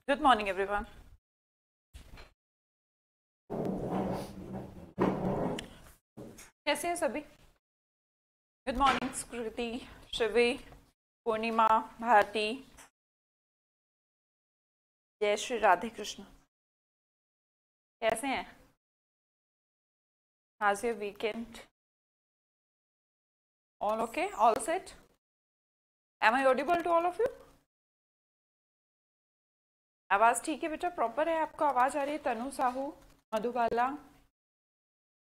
Good morning everyone. कैसे हैं सभी? Good morning Sukriti, Shivi, Purnima, Bharti. जय श्री राधे कृष्ण। कैसे हैं? How your weekend? All okay, all set? Am I audible to all of you? आवाज ठीक है बेटा, प्रॉपर है? आपको आवाज आ रही है? Tanu Sahu, Madhubala,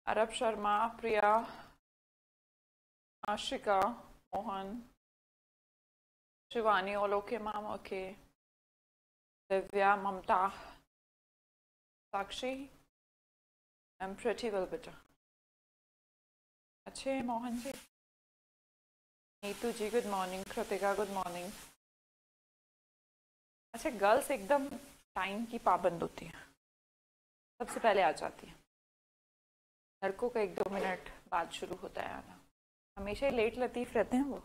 Arab Sharma, Priya, Ashika, Mohan, Shivani, all okay ma'am? Okay. Divya, Mamta, Sakshi, I am pretty well बेटा। अच्छे हैं Mohan ji. Neetu ji good morning. Kritika good morning. अच्छा, गर्ल्स एकदम टाइम की पाबंद होती है, सबसे पहले आ जाती है। लड़कों का 1-2 मिनट बाद शुरू होता है आना। हमेशा ही लेट लतीफ रहते हैं वो।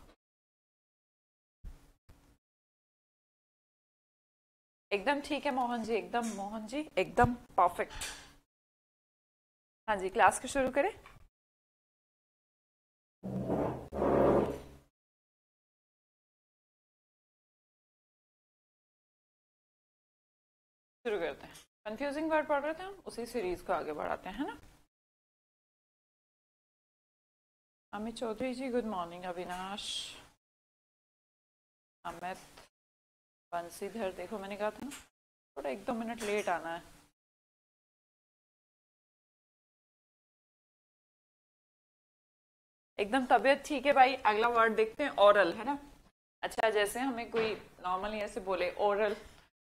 एकदम ठीक है मोहन जी, एकदम मोहन जी एकदम परफेक्ट। हाँ जी, क्लास को शुरू करें। शुरू करते हैं। कंफ्यूजिंग वर्ड पढ़ रहे थे हम, उसी सीरीज को आगे बढ़ाते हैं, है ना? अमित चौधरी जी गुड मॉर्निंग। अविनाश, अमित, बंसीधर, देखो मैंने कहा था ना थोड़ा 1-2 मिनट लेट आना है। एकदम तबीयत ठीक है भाई। अगला वर्ड देखते हैं, ओरल, है ना? अच्छा, जैसे हमें कोई नॉर्मली ऐसे बोले ओरल,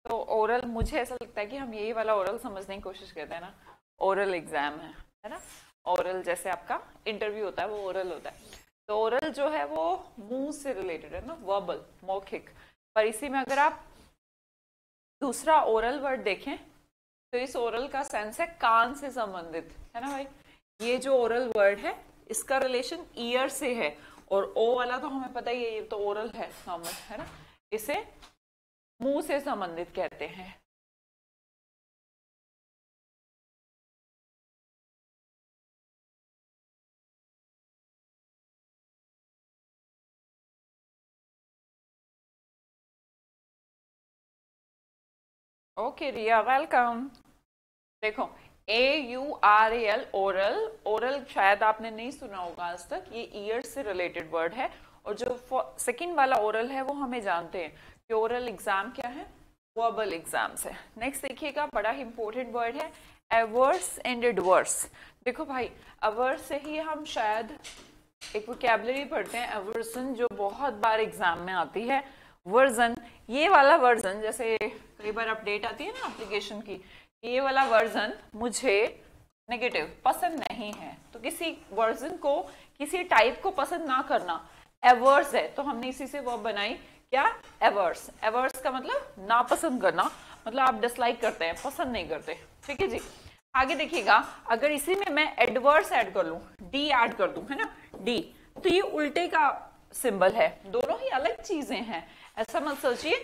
तो ओरल मुझे ऐसा लगता है कि हम यही वाला ओरल समझने की कोशिश करते हैं ना। ओरल एग्जाम है ना? ओरल जैसे आपका इंटरव्यू होता है, वो ओरल होता है। तो ओरल जो है वो मुंह से रिलेटेड है ना, वर्बल, मौखिक। पर इसी में अगर आप दूसरा ओरल वर्ड देखें तो इस ओरल का सेंस है कान से संबंधित, है ना भाई? ये जो ओरल वर्ड है इसका रिलेशन ईयर से है, और ओ वाला तो हमें पता ही है, ये तो ओरल है नॉर्मल, है ना? इसे मुंह से संबंधित कहते हैं। ओके रिया, वेलकम। देखो, AURAL, ओरल। ओरल शायद आपने नहीं सुना होगा आज तक, ये ईयर से रिलेटेड वर्ड है। और जो सेकंड वाला ओरल है वो हमें जानते हैं कि ओरल एग्जाम क्या है, वर्बल एग्जाम्स है। नेक्स्ट देखिएगा, बड़ा ही इंपॉर्टेंट वर्ड है एवर्स एंड एडवर्स। देखो भाई, अवर्स से ही हम शायद एक वोकैबुलरी पढ़ते हैं, एवर्सन, जो बहुत बार एग्जाम में आती है। वर्जन, ये वाला वर्जन, जैसे कई बार अपडेट आती है ना एप्लीकेशन की, ये वाला वर्जन मुझे नेगेटिव पसंद नहीं है। तो किसी वर्जन को, किसी टाइप को पसंद ना करना एवर्स है, तो हमने इसी से वर्ब बनाई क्या, एवर्स। एवर्स का मतलब नापसंद करना, मतलब आप डिसलाइक करते हैं, पसंद नहीं करते। ठीक है जी। आगे देखिएगा, अगर इसी में मैं एडवर्स ऐड कर लूं, डी ऐड कर दूं, है ना, डी, तो ये उल्टे का सिंबल है। दोनों ही अलग चीजें हैं, ऐसा मत सोचिए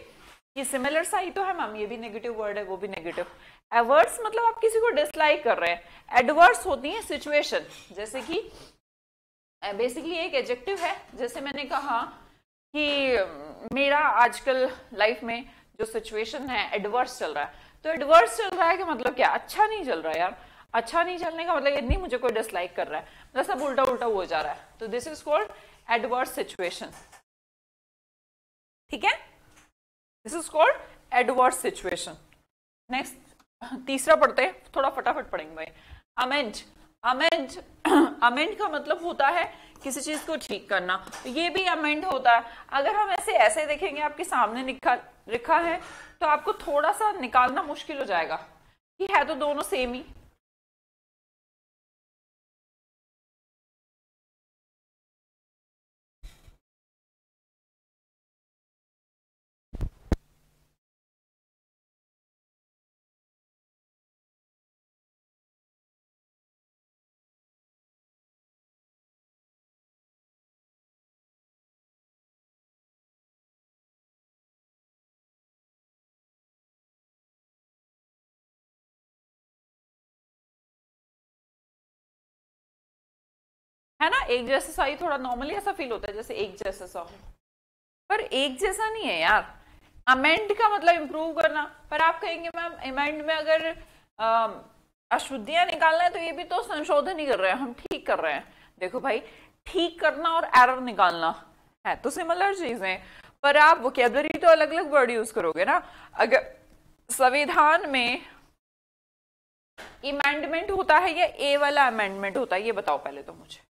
कि सिमिलर सा ही तो है मैम, ये भी नेगेटिव वर्ड है वो भी नेगेटिव। एवर्स मतलब आप किसी को डिसलाइक कर रहे हैं। एडवर्स होती है सिचुएशन, जैसे कि बेसिकली एक एडजेक्टिव है। जैसे मैंने कहा कि मेरा आजकल लाइफ में जो सिचुएशन है एडवर्स चल रहा है, तो एडवर्स चल रहा है कि मतलब क्या, अच्छा नहीं चल रहा है यार। अच्छा नहीं चलने का मतलब ये नहीं मुझे कोई डिसलाइक कर रहा है, मतलब सब उल्टा उल्टा हो जा रहा है, तो this is called adverse situation. ठीक है, this is called adverse situation. Next तीसरा पढ़ते हैं, थोड़ा फटाफट पढ़ेंगे भाई। अमेंड। अमेंड अमेंड का मतलब होता है किसी चीज को ठीक करना, तो ये भी अमेंड होता है। अगर हम ऐसे ऐसे देखेंगे, आपके सामने लिखा है, तो आपको थोड़ा सा निकालना मुश्किल हो जाएगा कि है तो दोनों सेम ही। है ना, एक जैसा सा ही थोड़ा नॉर्मली ऐसा फील होता है जैसे एक जैसा सा हो, पर एक जैसा नहीं है यार। अमेंड का मतलब इंप्रूव करना, पर आप कहेंगे मैम अमेंड में अगर अशुद्धियां निकालना है तो ये भी तो संशोधन ही कर रहे हैं, हम ठीक कर रहे हैं। देखो भाई, ठीक करना और एरर निकालना है तो सिमिलर चीजें, पर आप वोकेबलरी तो अलग अलग वर्ड यूज करोगे ना। अगर संविधान में अमेंडमेंट होता है या ए वाला अमेंडमेंट होता है, ये बताओ पहले तो मुझे।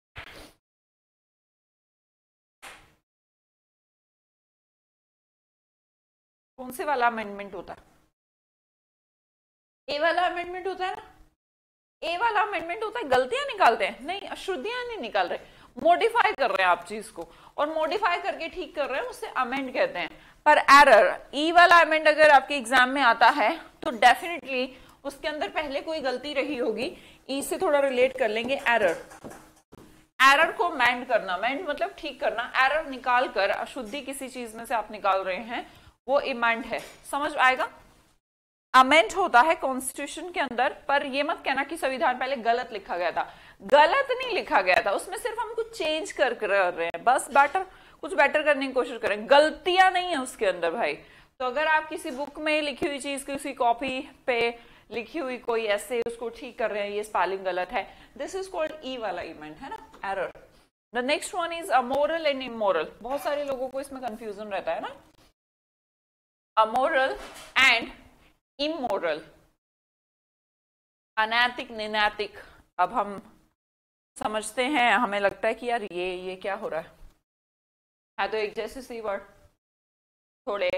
कौन से वाला अमेंडमेंट होता है? ए वाला अमेंडमेंट होता है ना, ए वाला अमेंडमेंट होता है, गलतियां निकालते हैं, नहीं अशुद्धियां नहीं निकाल रहे, मॉडिफाई कर रहे हैं आप चीज को, और मॉडिफाई करके ठीक कर रहे हैं, उससे अमेंड कहते हैं। पर एरर, ई वाला अमेंड अगर आपके एग्जाम में आता है तो डेफिनेटली उसके अंदर पहले कोई गलती रही होगी, ई से थोड़ा रिलेट कर लेंगे। एरर, एरर को मैंड करना, मैंड मतलब ठीक करना, एरर निकाल कर अशुद्धि किसी चीज में से आप निकाल रहे हैं, वो इमेंड है, समझ आएगा। अमेंड होता है कॉन्स्टिट्यूशन के अंदर, पर ये मत कहना कि संविधान पहले गलत लिखा गया था, गलत नहीं लिखा गया था, उसमें सिर्फ हम कुछ चेंज कर रहे हैं, बस बेटर, कुछ बेटर करने की कोशिश करें, गलतियां नहीं है उसके अंदर भाई। तो अगर आप किसी बुक में लिखी हुई चीज किसी कॉपी पे लिखी हुई कोई ऐसे उसको ठीक कर रहे हैं, ये स्पेलिंग गलत है, दिस इज कॉल्ड ई वाला इवेंट, है ना, error. The next one is amoral and immoral. बहुत सारे लोगों को इसमें कंफ्यूजन रहता है ना, अमोरल एंड इमोरल, अनैतिक निनैतिक। अब हम समझते हैं, हमें लगता है कि यार ये क्या हो रहा है तो एक जैसे सी वर्ड, थोड़े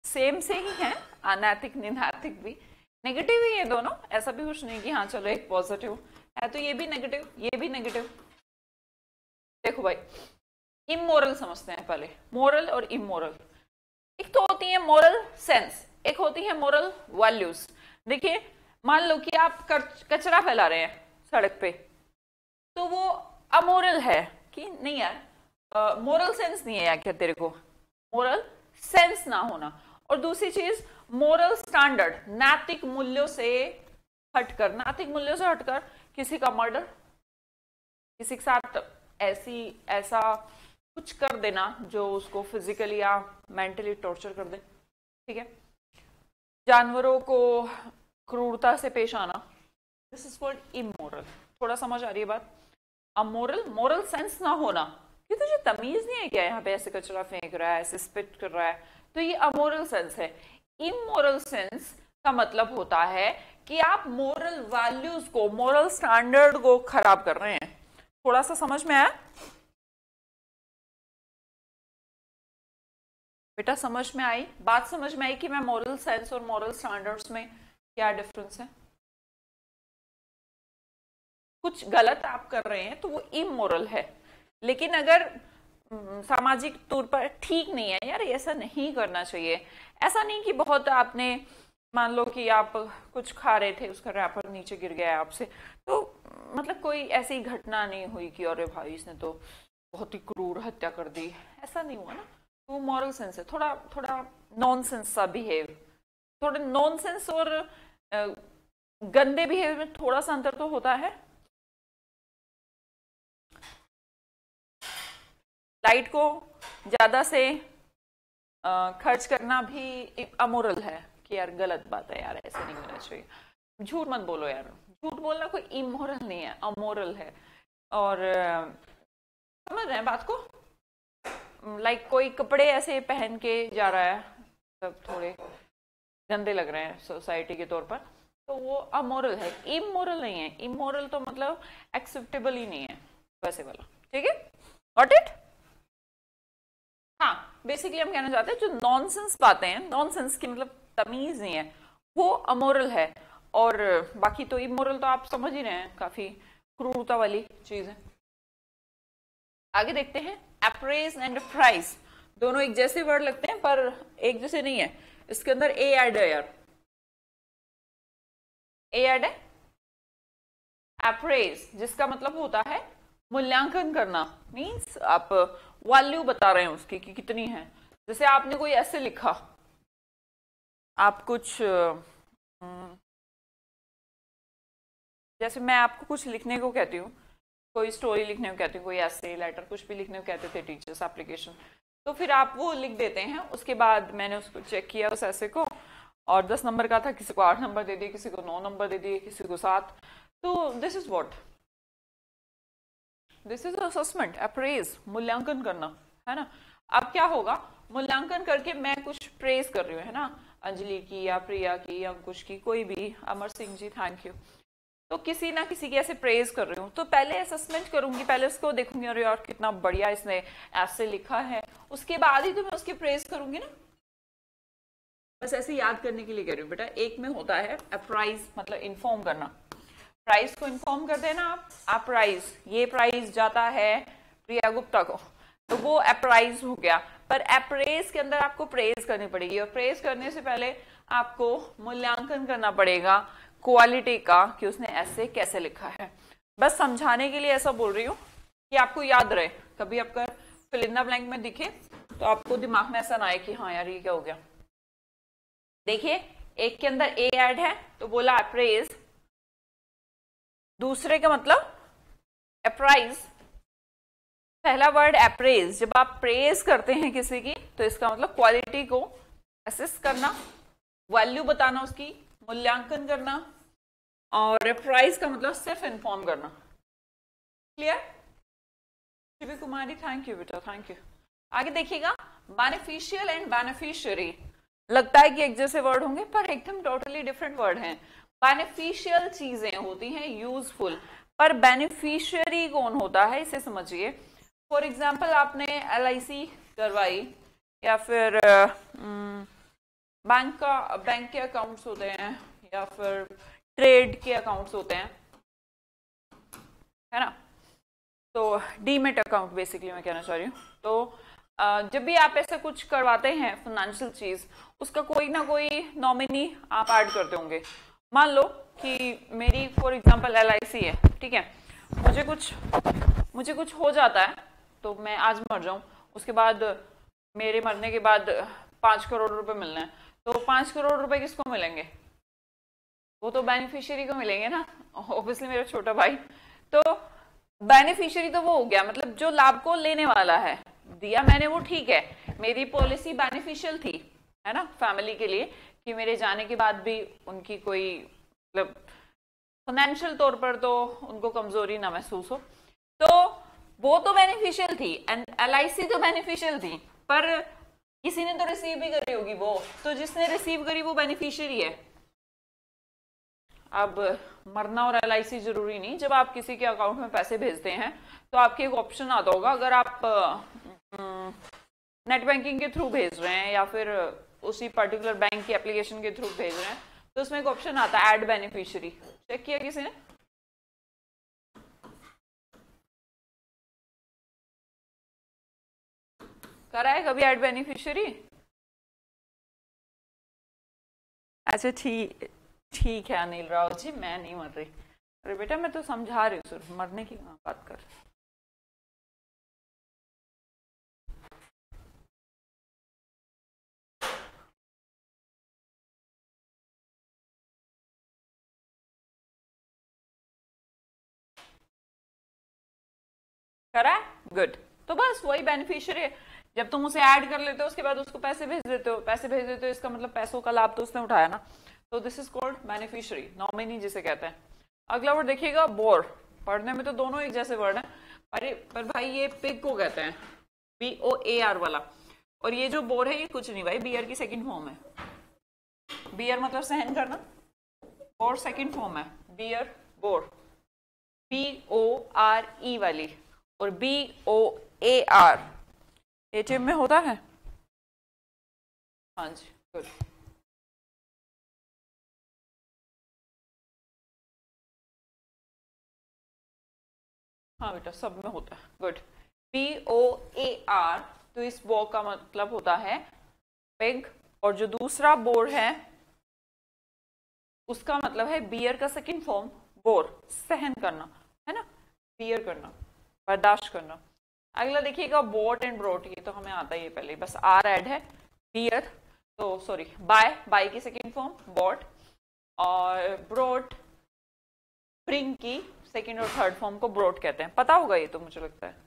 सेम से ही हैं, अनैतिक निनैतिक भी, नेगेटिव ही ये दोनों, ऐसा भी कुछ नहीं कि हाँ चलो एक पॉजिटिव है तो ये भी नेगेटिव, ये भी नेगेटिव। देखो भाई, इमोरल समझते हैं पहले, मोरल और इमोरल। एक तो होती है मोरल सेंस, एक होती है मोरल वैल्यूज। देखिए, मान लो कि आप कचरा फैला रहे हैं सड़क पे, तो वो अमोरल है कि नहीं यार, मोरल सेंस नहीं है यार क्या तेरे को, मोरल सेंस ना होना। और दूसरी चीज मोरल स्टैंडर्ड, नैतिक मूल्यों से हटकर, नैतिक मूल्यों से हटकर किसी का मर्डर, किसी के साथ ऐसा कुछ कर देना जो उसको फिजिकली या मेंटली टॉर्चर कर दे, ठीक है, जानवरों को क्रूरता से पेश आना, दिस इज कॉल्ड इमोरल। थोड़ा समझ आ रही है बात। अमोरल, मोरल सेंस ना होना कि तुझे तमीज नहीं है क्या, यहाँ पे ऐसे कचरा फेंक रहा है, ऐसे स्पिट कर रहा है, तो ये अमोरल सेंस है। इमोरल सेंस का मतलब होता है कि आप मोरल वैल्यूज को, मोरल स्टैंडर्ड को खराब कर रहे हैं। थोड़ा सा समझ में आया बेटा, समझ में आई बात, समझ में आई कि मैं मोरल सेंस और मोरल स्टैंडर्ड्स में क्या डिफरेंस है। कुछ गलत आप कर रहे हैं तो वो इमोरल है, लेकिन अगर सामाजिक तौर पर ठीक नहीं है यार, ऐसा नहीं करना चाहिए। ऐसा नहीं कि बहुत आपने, मान लो कि आप कुछ खा रहे थे, उसका रैपर नीचे गिर गया आपसे, तो मतलब कोई ऐसी घटना नहीं हुई कि अरे भाई इसने तो बहुत ही क्रूर हत्या कर दी, ऐसा नहीं हुआ ना, वो मॉरल सेंस है। थोड़ा थोड़ा नॉनसेंस सा बिहेव, थोड़े नॉनसेंस और गंदे बिहेव में थोड़ा सा अंतर तो होता है। लाइट को ज्यादा से खर्च करना भी अमोरल है कि यार गलत बात है यार, ऐसे नहीं करना चाहिए। झूठ मत बोलो यार, झूठ बोलना कोई इमोरल नहीं है, अमोरल है। और समझ रहे हैं बात को, लाइक कोई कपड़े ऐसे पहन के जा रहा है, सब थोड़े गंदे लग रहे हैं सोसाइटी के तौर पर, तो वो अमोरल है, इमोरल नहीं है। इमोरल तो मतलब एक्सेप्टेबल ही नहीं है वैसे वाला, ठीक है, गॉट इट। हाँ, बेसिकली हम कहना चाहते हैं जो नॉनसेंस बातें हैं, नॉनसेंस की मतलब तमीज नहीं है, वो अमोरल है। और बाकी तो इमोरल तो आप समझ ही रहे हैं, काफी क्रूरता वाली चीज है। आगे देखते हैं, अप्रेज एंड प्राइज, दोनों एक जैसे वर्ड लगते हैं पर एक जैसे नहीं है, इसके अंदर ए ऐड है यार, ए ऐड है। अप्रेज जिसका मतलब होता है मूल्यांकन करना, मीन्स आप वैल्यू बता रहे हैं उसकी कि कितनी है। जैसे आपने कोई ऐसे लिखा, आप कुछ जैसे मैं आपको कुछ लिखने को कहती हूँ कोई स्टोरी लिखने को कहते हैं, कोई ऐसे लेटर कुछ भी लिखने को कहते थे टीचर्स एप्लीकेशन, तो फिर आप वो लिख देते हैं। उसके बाद मैंने उसको चेक किया उस ऐसे को, और 10 नंबर का था, किसी को 8 नंबर दे दिए, किसी को 9 नंबर दे दिए, किसी को 7। तो this is what, this is assessment, apprise, मूल्यांकन करना, है ना। अब क्या होगा, मूल्यांकन करके मैं कुछ प्रेज कर रही हूँ, है ना, अंजलि की या प्रिया की या अंकुश की, कोई भी, अमर सिंह जी थैंक यू, तो किसी ना किसी की ऐसे प्रेज कर रही हूँ। तो पहले असेसमेंट करूंगी, पहले उसको देखूंगी, अरे यार कितना बढ़िया इसने ऐसे लिखा है, उसके बाद ही तो मैं उसकी प्रेज करूंगी ना। बस ऐसे याद करने के लिए कह रही हूँ बेटा। एक में होता है अप्राइज, मतलब इन्फॉर्म करना, प्राइस को इन्फॉर्म कर देना आप प्राइज, ये प्राइज जाता है प्रिया गुप्ता को, तो वो अप्राइज हो गया। पर अप्रेज के अंदर आपको प्रेज करनी पड़ेगी, और प्रेज करने से पहले आपको मूल्यांकन करना पड़ेगा क्वालिटी का, कि उसने ऐसे कैसे लिखा है। बस समझाने के लिए ऐसा बोल रही हूँ कि आपको याद रहे, कभी आपका फिल इन द ब्लैंक में दिखे तो आपको दिमाग में ऐसा ना आए कि हाँ यार ये क्या हो गया। देखिए एक के अंदर ए ऐड है तो बोला अप्रेज, दूसरे का मतलब अप्राइज, पहला वर्ड अप्रेज। जब आप प्रेज करते हैं किसी की तो इसका मतलब क्वालिटी को असेस करना, वैल्यू बताना, उसकी मूल्यांकन करना, और अप्राइज का मतलब सिर्फ इन्फॉर्म करना। Clear? Shivi Kumari thank you बेटा, थैंक यू। आगे देखिएगा, बेनिफिशियल एंड बेनिफिशियरी, लगता है कि एक जैसे वर्ड होंगे पर एकदम टोटली डिफरेंट वर्ड हैं। बेनिफिशियल चीजें होती हैं यूजफुल, पर बेनिफिशियरी कौन होता है इसे समझिए। फॉर एग्जाम्पल आपने LIC करवाई, या फिर बैंक के अकाउंट्स होते हैं, या फिर ट्रेड के अकाउंट्स होते हैं, है ना, तो डीमेट अकाउंट बेसिकली मैं कहना चाह रही हूँ। तो जब भी आप ऐसा कुछ करवाते हैं फाइनेंशियल चीज, उसका कोई ना कोई नॉमिनी आप ऐड करते होंगे। मान लो कि मेरी फॉर एग्जांपल LIC है, ठीक है, मुझे कुछ हो जाता है तो मैं आज मर जाऊं, उसके बाद मेरे मरने के बाद 5 करोड़ रुपए मिलने हैं, तो 5 करोड़ रुपए किसको मिलेंगे? वो तो बेनिफिशियरी को मिलेंगे ना, ऑब्वियसली मेरा छोटा भाई। तो बेनिफिशियरी तो वो हो गया, मतलब जो लाभ को लेने वाला है, दिया मैंने वो ठीक है, मेरी पॉलिसी बेनिफिशियल थी, है ना, फैमिली के लिए, कि मेरे जाने के बाद भी उनकी कोई मतलब फाइनेंशियल तौर पर तो उनको कमजोरी ना महसूस हो, तो वो तो बेनिफिशियल थी। एंड LIC तो बेनिफिशियल थी, पर किसी ने तो रिसीव भी करी होगी, वो तो जिसने रिसीव करी वो बेनिफिशियरी है। अब मरना और LIC जरूरी नहीं। जब आप किसी के अकाउंट में पैसे भेजते हैं तो आपके एक ऑप्शन आता होगा, अगर आप नेट बैंकिंग के थ्रू भेज रहे हैं या फिर उसी पर्टिकुलर बैंक की एप्लीकेशन के थ्रू भेज रहे हैं, तो उसमें एक ऑप्शन आता है ऐड बेनिफिशियरी। चेक किया किसी ने? करा है कभी ऐड बेनिफिशियरी? अच्छा ठीक है अनिल राव जी, मैं नहीं मर रही। अरे बेटा मैं तो समझा रही हूँ, सिर्फ मरने की बात कर। करा है? गुड। तो बस वही बेनिफिशियरी है। जब तुम उसे ऐड कर लेते हो उसके बाद उसको पैसे भेज देते हो, इसका मतलब पैसों का लाभ तो उसने उठाया ना, तो this is called beneficiary, nominee जिसे कहते हैं। अगला वर्ड देखिएगा बोर। पढ़ने में तो दोनों एक जैसे वर्ड हैं, अरे पर भाई ये पिग को कहते हैं, BOAR वाला, और ये जो बोर है ये कुछ नहीं भाई, बियर की सेकंड फॉर्म है। बियर मतलब सहन करना, बोर सेकंड फॉर्म है, बियर बोर, BORE वाली, और BOAR ATM में होता है। हाँ जी गुड। हाँ बेटा सब में होता है, गुड। BOAR, तो इस बो का मतलब होता है पिग, और जो दूसरा बोर है उसका मतलब है बियर का सेकंड फॉर्म बोर, सहन करना, है ना, बियर करना, बर्दाश्त करना। अगला देखिएगा बोट एंड ब्रोट, ये तो हमें आता ही है पहले, बस आर ऐड है, बियर तो सॉरी बाय की सेकंड फॉर्म बॉट, और ब्रोट ब्रिंग की सेकंड और थर्ड फॉर्म को ब्रॉड कहते हैं। पता होगा ये तो, मुझे लगता है।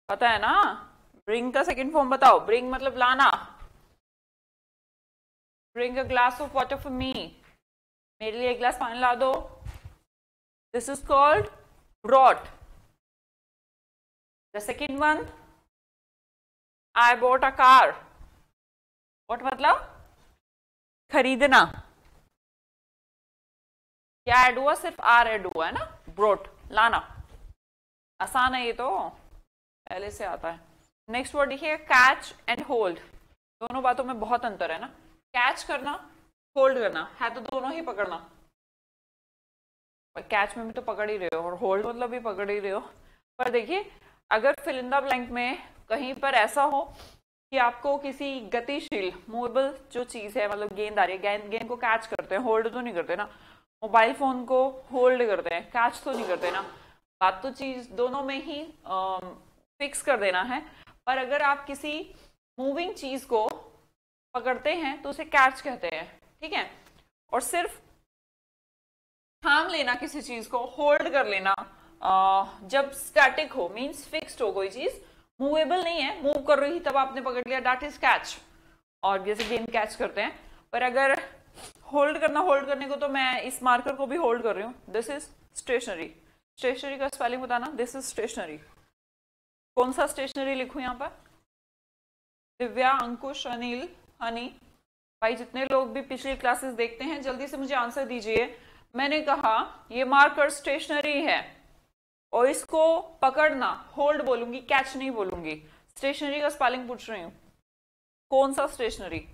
पता है ना? ब्रिंग का सेकंड फॉर्म बताओ। ब्रिंग मतलब लाना। Bring a glass of water for me, मेरे लिए एक गिलास पानी ला दो। This is called brought. The second one, I bought a car. What मतलब खरीदना। क्या ऐड हुआ? सिर्फ आर ऐड हुआ है ना। ब्रोट, लाना। आसान है ये तो, पहले से आता है। नेक्स्ट वर्ड देखिए, कैच एंड होल्ड। दोनों बातों में बहुत अंतर है ना। कैच करना, होल्ड करना, है तो दोनों ही पकड़ना। कैच में भी तो पकड़ ही रहे हो, और होल्ड मतलब भी पकड़ ही रहे हो। पर देखिए, अगर फिल इन द ब्लैंक में कहीं पर ऐसा हो कि आपको किसी गतिशील मूवेबल जो चीज है, मतलब गेंद आ रही है, गेंद को कैच करते हैं, होल्ड तो नहीं करते ना। मोबाइल फोन को होल्ड करते हैं, कैच तो नहीं करते ना। बात तो चीज दोनों में ही फिक्स कर देना है। पर अगर आप किसी मूविंग चीज को पकड़ते हैं तो उसे कैच कहते हैं, ठीक है। और सिर्फ थाम लेना किसी चीज को, होल्ड कर लेना, जब स्टैटिक हो, मींस फिक्स्ड हो कोई चीज, मूवेबल नहीं है, मूव कर रही तब आपने पकड़ लिया, दैट इज कैच। और जैसे गेंद कैच करते हैं। पर अगर होल्ड करना, होल्ड करने को तो मैं इस मार्कर को भी होल्ड कर रही हूँ, दिस इज स्टेशनरी। स्टेशनरी का स्पेलिंग बताना, दिस इज स्टेशनरी। कौन सा स्टेशनरी लिखूं यहाँ पर? दिव्या, अंकुश, अनिल, हनी भाई, जितने लोग भी पिछली क्लासेस देखते हैं जल्दी से मुझे आंसर दीजिए। मैंने कहा ये मार्कर स्टेशनरी है, और इसको पकड़ना, होल्ड बोलूंगी, कैच नहीं बोलूंगी। स्टेशनरी का स्पेलिंग पूछ रही हूँ, कौन सा स्टेशनरी?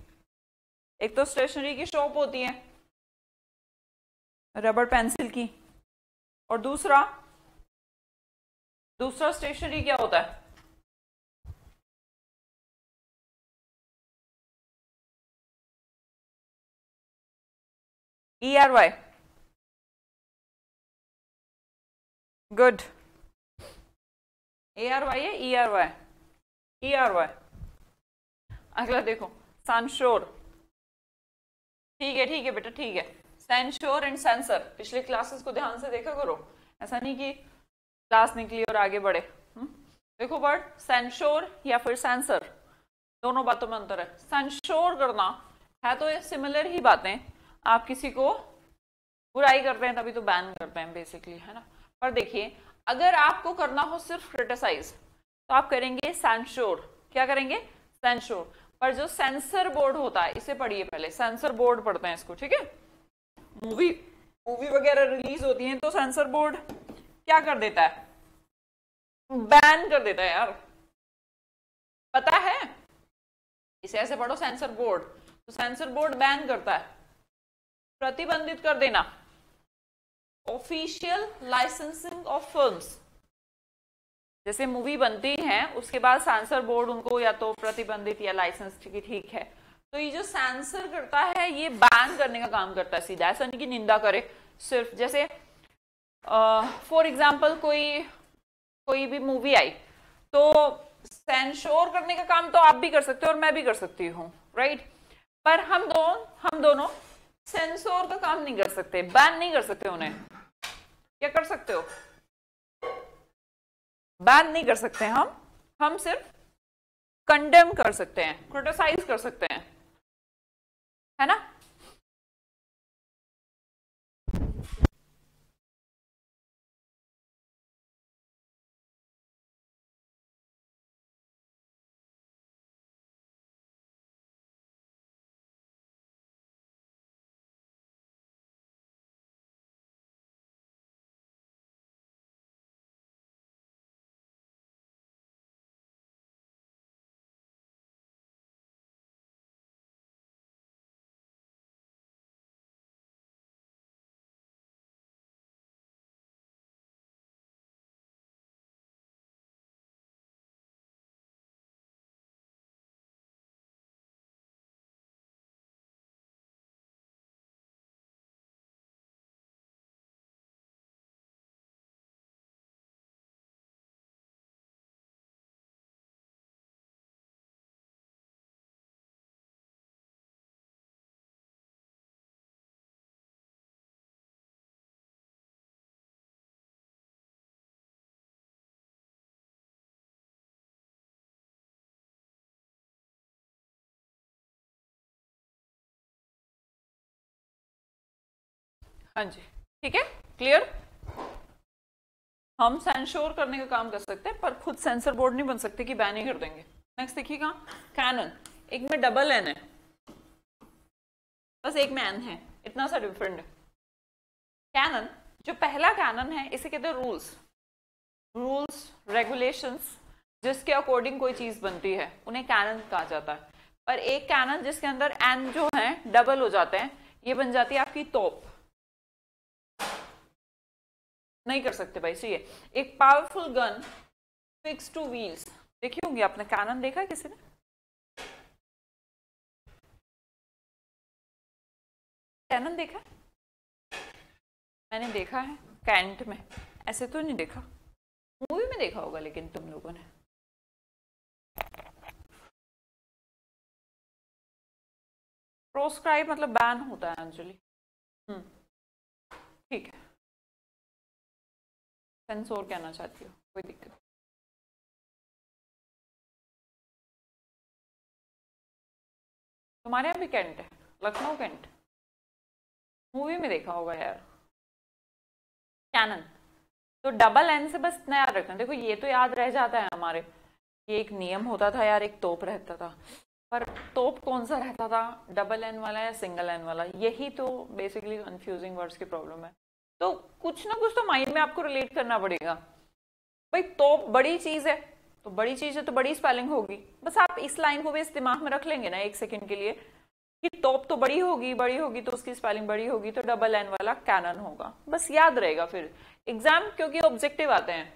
एक तो स्टेशनरी की शॉप होती है रबर पेंसिल की, और दूसरा स्टेशनरी क्या होता है? ERY। गुड। ARY है, ERY? ERY। अगला देखो, सनशोर। ठीक है बेटा, ठीक है। सनशोर एंड सेंसर, पिछले क्लासेस को ध्यान से देखा करो, ऐसा नहीं कि क्लास निकली और आगे बढ़े। देखो वर्ड सेंशोर या फिर सेंसर, दोनों बातों में अंतर है। सेंशोर करना है तो ये सिमिलर ही बातें, आप किसी को बुराई करते हैं तभी तो बैन करते हैं बेसिकली, है ना। पर देखिए, अगर आपको करना हो सिर्फ क्रिटिसाइज तो आप करेंगे सेंशोर। क्या करेंगे? सेंशोर। पर जो सेंसर बोर्ड होता है, इसे पढ़िए पहले, सेंसर बोर्ड पढ़ते हैं इसको, ठीक है। मूवी वगैरह रिलीज होती है तो सेंसर बोर्ड क्या कर देता है? बैन कर देता है यार, पता है। इसे ऐसे पढ़ो, सेंसर बोर्ड। तो सेंसर बोर्ड बैन करता है, प्रतिबंधित कर देना। ऑफिशियल लाइसेंसिंग ऑफ फिल्म्स, जैसे मूवी बनती है उसके बाद सेंसर बोर्ड उनको या तो प्रतिबंधित या लाइसेंस की, ठीक है। तो ये जो सेंसर करता है ये बैन करने का काम करता है सीधा, ऐसा नहीं कि निंदा करे सिर्फ। जैसे फॉर एग्जाम्पल कोई भी मूवी आई तो सेंशोर करने का काम तो आप भी कर सकते हो और मैं भी कर सकती हूँ, राइट। पर हम दोनों सेंसोर का काम नहीं कर सकते, बैन नहीं कर सकते उन्हें। क्या कर सकते हो? बैन नहीं कर सकते हम सिर्फ कंडेम कर सकते हैं, क्रिटिसाइज कर सकते हैं, है ना। हाँ जी, ठीक है, क्लियर। हम सेंश्योर करने का काम कर सकते हैं पर खुद सेंसर बोर्ड नहीं बन सकते कि बैन ही कर देंगे। नेक्स्ट देखिएगा, कैनन, एक में डबल एन है, बस एक में एन है, इतना सा डिफरेंट है। कैनन, जो पहला कैनन है इसे कहते हैं रूल्स, रूल्स रेगुलेशंस, जिसके अकॉर्डिंग कोई चीज बनती है उन्हें कैनन कहा जाता है। पर एक कैनन जिसके अंदर एन जो है डबल हो जाते हैं, ये बन जाती है आपकी तोप। नहीं कर सकते भाई, चाहिए एक powerful gun fix two wheels. देखी होंगी आपने, कैनन देखा है किसी ने? कैनन देखा है? मैंने देखा है कैंट में, ऐसे तो नहीं देखा, मूवी में देखा होगा लेकिन तुम लोगों ने। प्रोस्क्राइब मतलब बैन होता है अंजलि। ठीक है, सेंसोर कहना चाहती हो, कोई दिक्कत नहीं। तुम्हारे यहाँ भी कैंट है? लखनऊ कैंट, मूवी में देखा होगा यार। कैनन, तो डबल एन से बस इतना याद रखना, देखो ये तो याद रह जाता है हमारे, ये एक नियम होता था यार, एक तोप रहता था, पर तोप कौन सा रहता था, डबल एन वाला या सिंगल एन वाला, यही तो बेसिकली कंफ्यूजिंग वर्ड्स की प्रॉब्लम है। तो कुछ ना कुछ तो माइंड में आपको रिलेट करना पड़ेगा। भाई तोप बड़ी चीज है, तो बड़ी चीज है तो बड़ी स्पेलिंग होगी, बस आप इस लाइन को भी इस दिमाग में रख लेंगे ना एक सेकंड के लिए कि तोप तो बड़ी होगी तो उसकी स्पेलिंग बड़ी होगी, तो डबल एन वाला कैनन होगा, बस याद रहेगा। फिर एग्जाम क्योंकि ऑब्जेक्टिव आते हैं,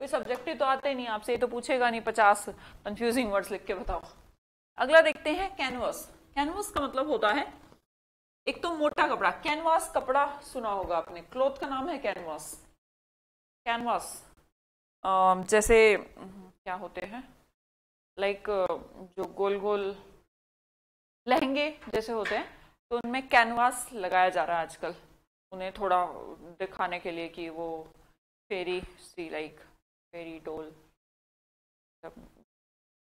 कोई सब्जेक्टिव तो आते ही नहीं, आपसे ये तो पूछेगा नहीं 50 कंफ्यूजिंग वर्ड्स लिख के बताओ। अगला देखते हैं कैनवस। कैनवस का मतलब होता है एक तो मोटा कपड़ा, कैनवास कपड़ा सुना होगा आपने, क्लोथ का नाम है कैनवास। कैनवास जैसे क्या होते हैं, लाइक जो गोल गोल लहंगे जैसे होते हैं, तो उनमें कैनवास लगाया जा रहा है आजकल, उन्हें थोड़ा दिखाने के लिए कि वो फेरी सी, लाइक फेरी डोल,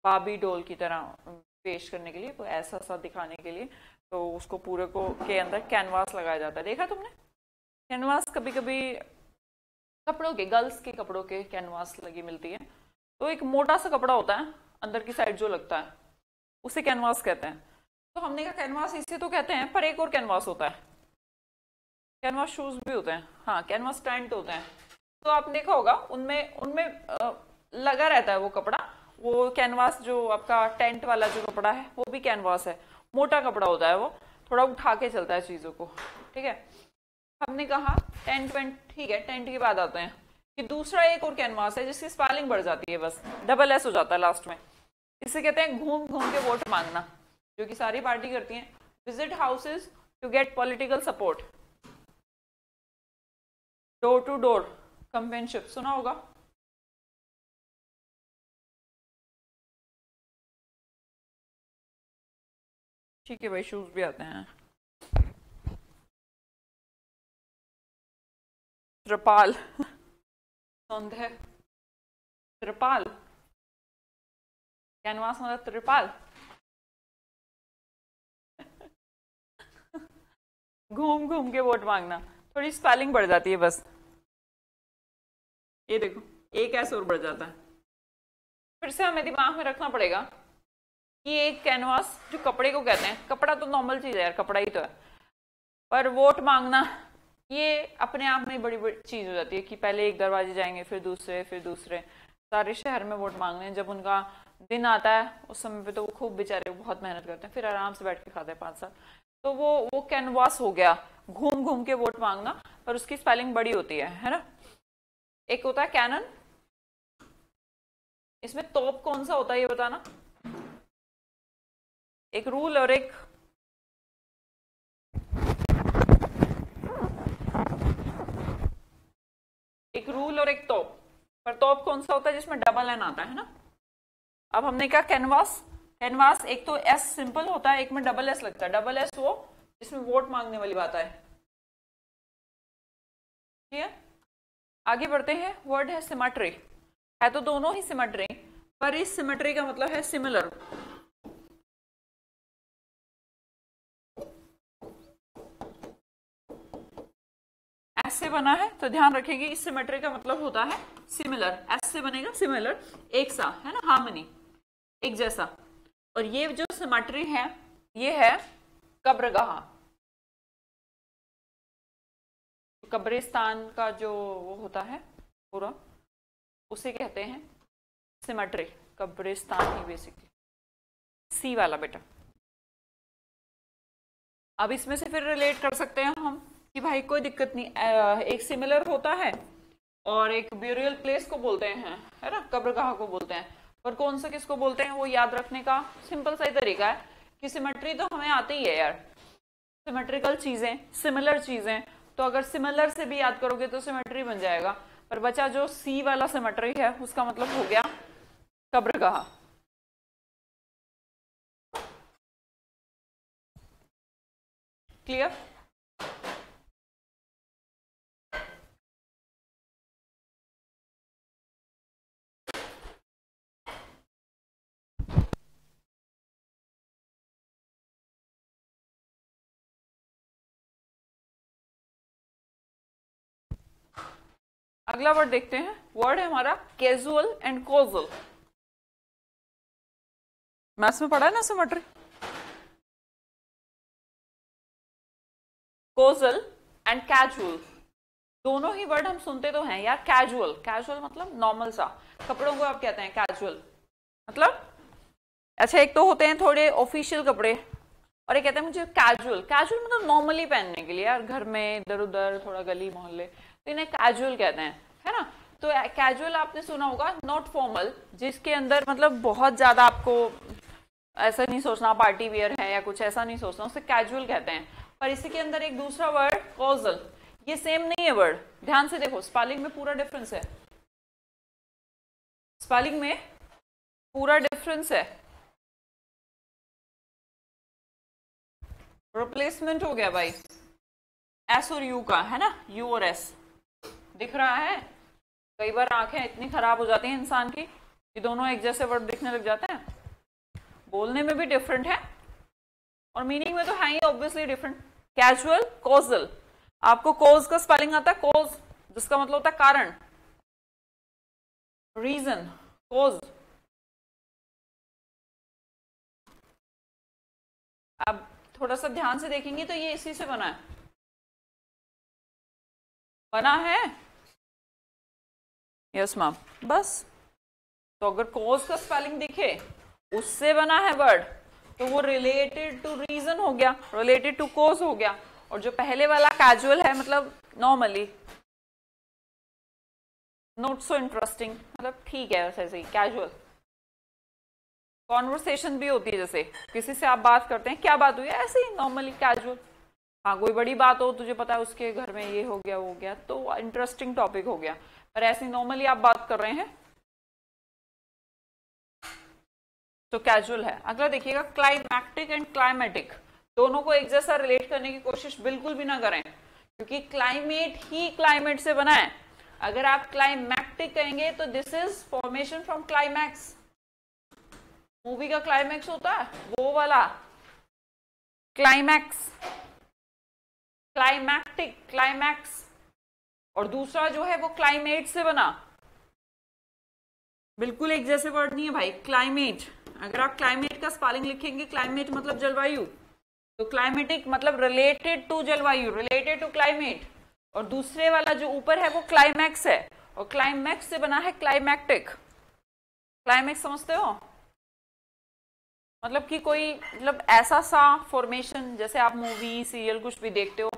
बाबी डोल की तरह पेश करने के लिए, तो ऐसा सा दिखाने के लिए, तो उसको पूरे को के अंदर कैनवास लगाया जाता है। देखा तुमने कैनवास? कभी कभी कपड़ों के, गर्ल्स के कपड़ों के कैनवास लगी मिलती है, तो एक मोटा सा कपड़ा होता है अंदर की साइड जो लगता है, उसे कैनवास कहते हैं। तो हमने कहा कैनवास इसे तो कहते हैं, पर एक और कैनवास होता है, कैनवास शूज भी होते हैं, हाँ कैनवास टेंट होते हैं। तो आप देखा होगा उनमें उनमें लगा रहता है वो कपड़ा, वो कैनवास जो आपका टेंट वाला जो कपड़ा है वो भी कैनवास है, मोटा कपड़ा होता है वो, थोड़ा उठा के चलता है चीजों को, ठीक है। हमने कहा टेंट वेंट, ठीक है, टेंट के बाद आते हैं कि दूसरा एक और कैनवास है जिसकी स्पेलिंग बढ़ जाती है, बस डबल एस हो जाता है लास्ट में, इसे कहते हैं घूम घूम के वोट मांगना, जो कि सारी पार्टी करती हैं। Visit houses to get political support, door to door companionship सुना होगा। ठीक है भाई, शूज भी आते हैं। त्रिपाल सौंदर्य, त्रिपाल, कैनवास मतलब त्रिपाल। घूम घूम के वोट मांगना, थोड़ी स्पेलिंग बढ़ जाती है बस, ये देखो एक ऐसे और बढ़ जाता है। फिर से हमें दिमाग में रखना पड़ेगा कि एक कैनवास जो कपड़े को कहते हैं, कपड़ा तो नॉर्मल चीज है यार, कपड़ा ही तो है, पर वोट मांगना ये अपने आप में बड़ी बड़ी चीज हो जाती है कि पहले एक दरवाजे जाएंगे, फिर दूसरे, सारे शहर में वोट मांगने, जब उनका दिन आता है उस समय पे तो वो खूब बेचारे बहुत मेहनत करते हैं, फिर आराम से बैठ के खाते हैं 5 साल। तो वो कैनवास हो गया, घूम घूम के वोट मांगना, पर उसकी स्पेलिंग बड़ी होती है ना। एक होता है कैनन, इसमें तोप कौन सा होता है ये बताना, एक रूल और एक रूल और एक तोप, पर तोप कौन सा होता है जिसमें डबल एन आता है ना। अब हमने कहा कैनवास, कैनवास एक तो एस सिंपल होता है, एक में डबल एस लगता है, डबल एस वो जिसमें वोट मांगने वाली बात है, ठीक है। आगे बढ़ते हैं, वर्ड है सिमेट्री, है तो दोनों ही सिमेट्री, पर इस सिमेट्री का मतलब है सिमिलर, एस से बना है तो ध्यान रखेंगे इस सिमेट्री का मतलब होता है सिमिलर, एस से बनेगा सिमिलर, एक सा, है ना, हार्मनी, एक जैसा। और ये जो सिमेट्री है ये है कब्रगाह, कब्रिस्तान का जो वो होता है पूरा, उसे कहते हैं सिमेट्री, कब्रिस्तान ही बेसिकली, सी वाला बेटा। अब इसमें से फिर रिलेट कर सकते हैं हम कि भाई कोई दिक्कत नहीं, एक सिमिलर होता है और एक ब्यूरियल प्लेस को बोलते हैं, है ना, कब्रगाह को बोलते हैं, पर कौन सा किसको बोलते हैं वो याद रखने का सिंपल सा ही तरीका है कि सिमेट्री तो हमें आती ही है यार, सिमेट्रिकल चीजें, सिमिलर चीजें, तो अगर सिमिलर से भी याद करोगे तो सिमेट्री बन जाएगा। पर बचा जो सी वाला सिमेट्री है उसका मतलब हो गया कब्रगाह। क्लियर? अगला वर्ड देखते हैं, वर्ड है हमारा कैजुअल एंड कॉजल। मैथ्स में पढ़ा है ना सिमेट्री, कॉजल एंड कैजुअल, दोनों ही वर्ड हम सुनते तो हैं यार। कैजुअल, कैजुअल मतलब नॉर्मल सा, कपड़ों को आप कहते हैं कैजुअल मतलब, अच्छा एक तो होते हैं थोड़े ऑफिशियल कपड़े और एक कहते हैं मुझे कैजुअल, कैजुअल मतलब नॉर्मली पहनने के लिए यार, घर में इधर उधर थोड़ा गली मोहल्ले, तो इन्हें कैजुअल कहते हैं, है ना। तो कैजुअल आपने सुना होगा नॉट फॉर्मल, जिसके अंदर मतलब बहुत ज्यादा आपको ऐसा नहीं सोचना पार्टी वियर है या कुछ ऐसा नहीं सोचना, उसे कैजुअल कहते हैं। पर इसी के अंदर एक दूसरा वर्ड कॉजल, ये सेम नहीं है वर्ड, ध्यान से देखो, स्पेलिंग में पूरा डिफरेंस है, स्पेलिंग में पूरा डिफरेंस है, रिप्लेसमेंट हो गया भाई एस और यू का, है ना, यू और एस दिख रहा है। कई बार आंखें इतनी खराब हो जाती हैं इंसान की कि दोनों एक जैसे वर्ड दिखने लग जाते हैं, बोलने में भी डिफरेंट है और मीनिंग में तो है ही ऑब्वियसली डिफरेंट। कैजुअल, कॉजल, आपको कॉज का स्पेलिंग आता है कॉज, जिसका मतलब होता है कारण, रीजन, कॉज। अब थोड़ा सा ध्यान से देखेंगे तो ये इसी से बना है यस मैम, बस। तो अगर कॉज का स्पेलिंग दिखे उससे बना है वर्ड तो वो रिलेटेड टू रीजन हो गया, रिलेटेड टू कॉज हो गया। और जो पहले वाला कैजुअल है मतलब नॉर्मली, नॉट सो इंटरेस्टिंग, मतलब ठीक है वैसे ही कैजुअल। कॉन्वर्सेशन भी होती है, जैसे किसी से आप बात करते हैं, क्या बात हुई, ऐसे ही नॉर्मली कैजुअल। हाँ कोई बड़ी बात हो, तुझे पता है उसके घर में ये हो गया वो हो गया, तो इंटरेस्टिंग टॉपिक हो गया, पर ऐसे नॉर्मली आप बात कर रहे हैं तो कैजुअल है। अगला देखिएगा क्लाइमैक्टिक एंड क्लाइमेटिक, दोनों को एक जैसा रिलेट करने की कोशिश बिल्कुल भी ना करें, क्योंकि क्लाइमेट ही क्लाइमेट से बना है। अगर आप क्लाइमैक्टिक कहेंगे तो this is formation from climax, movie का क्लाइमैक्स होता है वो वाला क्लाइमैक्स, क्लाइमैक्टिक, क्लाइमैक्स। और दूसरा जो है वो क्लाइमेट से बना, बिल्कुल एक जैसे वर्ड नहीं है भाई। क्लाइमेट, अगर आप क्लाइमेट का स्पेलिंग लिखेंगे, क्लाइमेट मतलब जलवायु, तो क्लाइमेटिक मतलब रिलेटेड टू जलवायु, रिलेटेड टू क्लाइमेट। और दूसरे वाला जो ऊपर है वो क्लाइमैक्स है, और क्लाइमैक्स से बना है क्लाइमैक्टिक। क्लाइमैक्स समझते हो, मतलब कि कोई मतलब ऐसा सा फॉर्मेशन, जैसे आप मूवी सीरियल कुछ भी देखते हो,